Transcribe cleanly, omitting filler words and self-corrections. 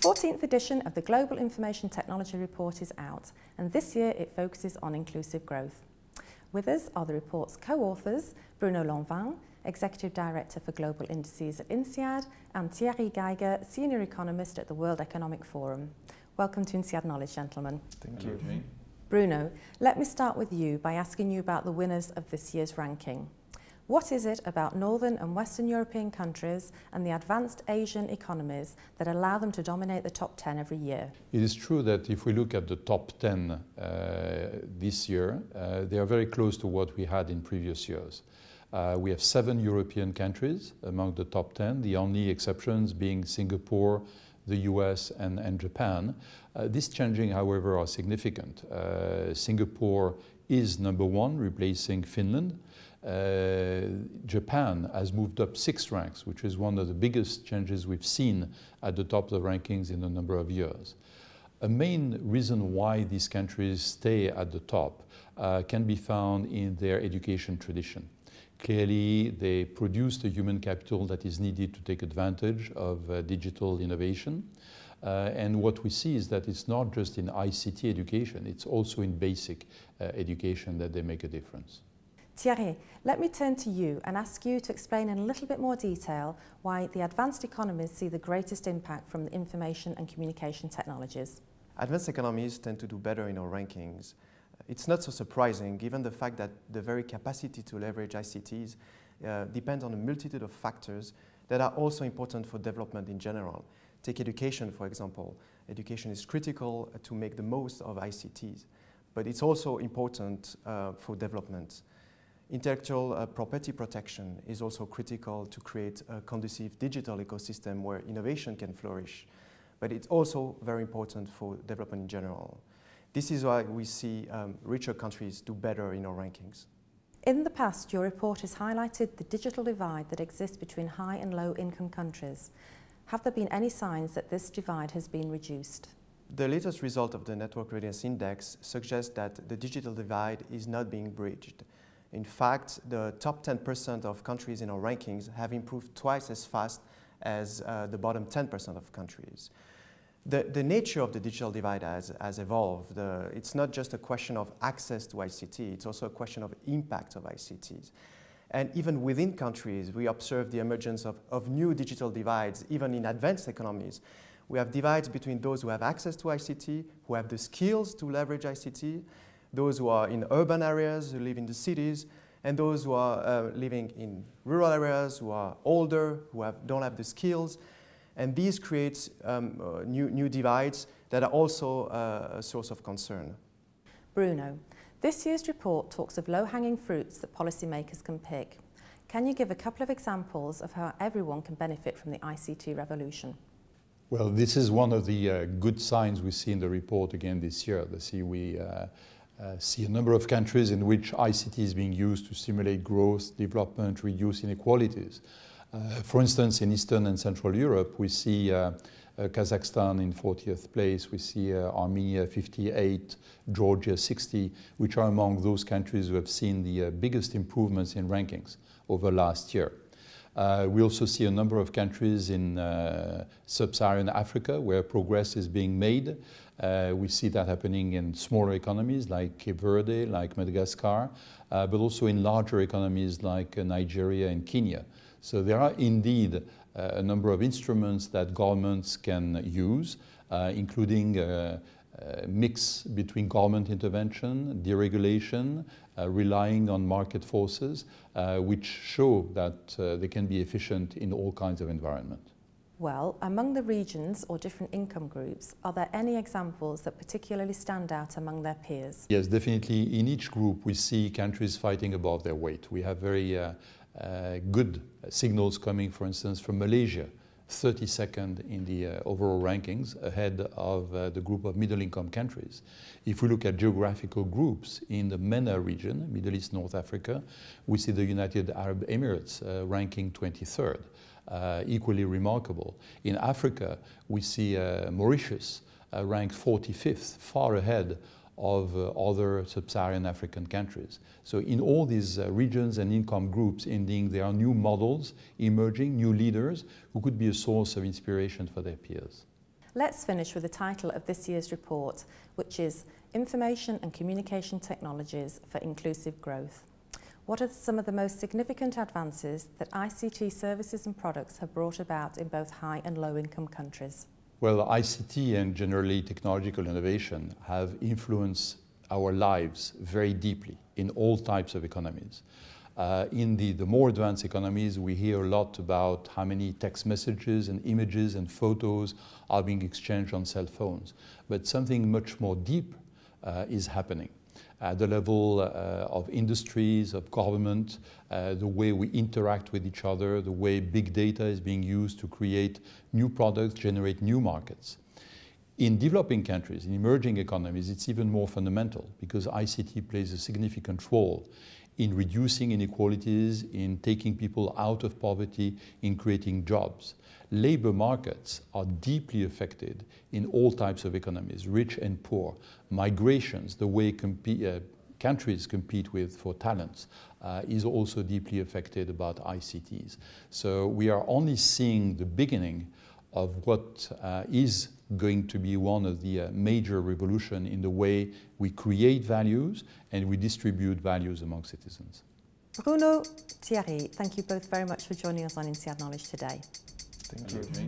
14th edition of the Global Information Technology Report is out, and this year it focuses on inclusive growth. With us are the report's co-authors, Bruno Lanvin, Executive Director for Global Indices at INSEAD, and Thierry Geiger, Senior Economist at the World Economic Forum. Welcome to INSEAD Knowledge, gentlemen. Thank you. Bruno, let me start with you by asking you about the winners of this year's ranking. What is it about Northern and Western European countries and the advanced Asian economies that allow them to dominate the top 10 every year? It is true that if we look at the top 10 this year, they are very close to what we had in previous years. We have 7 European countries among the top 10, the only exceptions being Singapore, the US and Japan. These changing, however, are significant. Singapore is number 1, replacing Finland. Japan has moved up 6 ranks, which is one of the biggest changes we've seen at the top of the rankings in a number of years. A main reason why these countries stay at the top can be found in their education tradition. Clearly, they produce the human capital that is needed to take advantage of digital innovation. And what we see is that it's not just in ICT education, it's also in basic education that they make a difference. Thierry, let me turn to you and ask you to explain in a little bit more detail why the advanced economies see the greatest impact from the information and communication technologies. Advanced economies tend to do better in our rankings. It's not so surprising given the fact that the very capacity to leverage ICTs depends on a multitude of factors that are also important for development in general. Take education, for example. Education is critical to make the most of ICTs, but it's also important for development. Intellectual property protection is also critical to create a conducive digital ecosystem where innovation can flourish, but it's also very important for development in general. This is why we see richer countries do better in our rankings. In the past, your report has highlighted the digital divide that exists between high and low income countries. Have there been any signs that this divide has been reduced? The latest result of the Network Readiness Index suggests that the digital divide is not being bridged. In fact, the top 10% of countries in our rankings have improved twice as fast as the bottom 10% of countries. The nature of the digital divide has evolved. It's not just a question of access to ICT, it's also a question of impact of ICTs. And even within countries, we observe the emergence of new digital divides, even in advanced economies. We have divides between those who have access to ICT, who have the skills to leverage ICT, those who are in urban areas, who live in the cities, and those who are living in rural areas, who are older, who don't have the skills. And these create new divides that are also a source of concern. Bruno, this year's report talks of low-hanging fruits that policymakers can pick. Can you give a couple of examples of how everyone can benefit from the ICT revolution? Well, this is one of the good signs we see in the report again this year. We see a number of countries in which ICT is being used to stimulate growth, development, reduce inequalities. For instance, in Eastern and Central Europe, we see Kazakhstan in 40th place, we see Armenia 58, Georgia 60, which are among those countries who have seen the biggest improvements in rankings over last year. We also see a number of countries in sub-Saharan Africa where progress is being made. We see that happening in smaller economies like Cape Verde, like Madagascar, but also in larger economies like Nigeria and Kenya. So there are indeed a number of instruments that governments can use, including a mix between government intervention, deregulation, relying on market forces, which show that they can be efficient in all kinds of environment. Well, among the regions or different income groups, are there any examples that particularly stand out among their peers? Yes, definitely. In each group, we see countries fighting above their weight. We have very good signals coming, for instance, from Malaysia, 32nd in the overall rankings, ahead of the group of middle-income countries. If we look at geographical groups in the MENA region, Middle East, North Africa, we see the United Arab Emirates ranking 23rd. Equally remarkable. In Africa, we see Mauritius ranked 45th, far ahead of other sub-Saharan African countries. So in all these regions and income groups, indeed, there are new models emerging, new leaders who could be a source of inspiration for their peers. Let's finish with the title of this year's report, which is Information and Communication Technologies for Inclusive Growth. What are some of the most significant advances that ICT services and products have brought about in both high and low income countries? Well, ICT and generally technological innovation have influenced our lives very deeply in all types of economies. In the more advanced economies, we hear a lot about how many text messages and images and photos are being exchanged on cell phones. But something much more deep is happening at the level of industries, of government, the way we interact with each other, the way big data is being used to create new products, generate new markets. In developing countries, in emerging economies, it's even more fundamental because ICT plays a significant role in reducing inequalities, in taking people out of poverty, in creating jobs. Labor markets are deeply affected in all types of economies, rich and poor. Migrations, the way countries compete for talents, is also deeply affected about ICTs. So we are only seeing the beginning of what is going to be one of the major revolutions in the way we create values and we distribute values among citizens. Bruno, Thierry, thank you both very much for joining us on INSEAD Knowledge today. Thank you.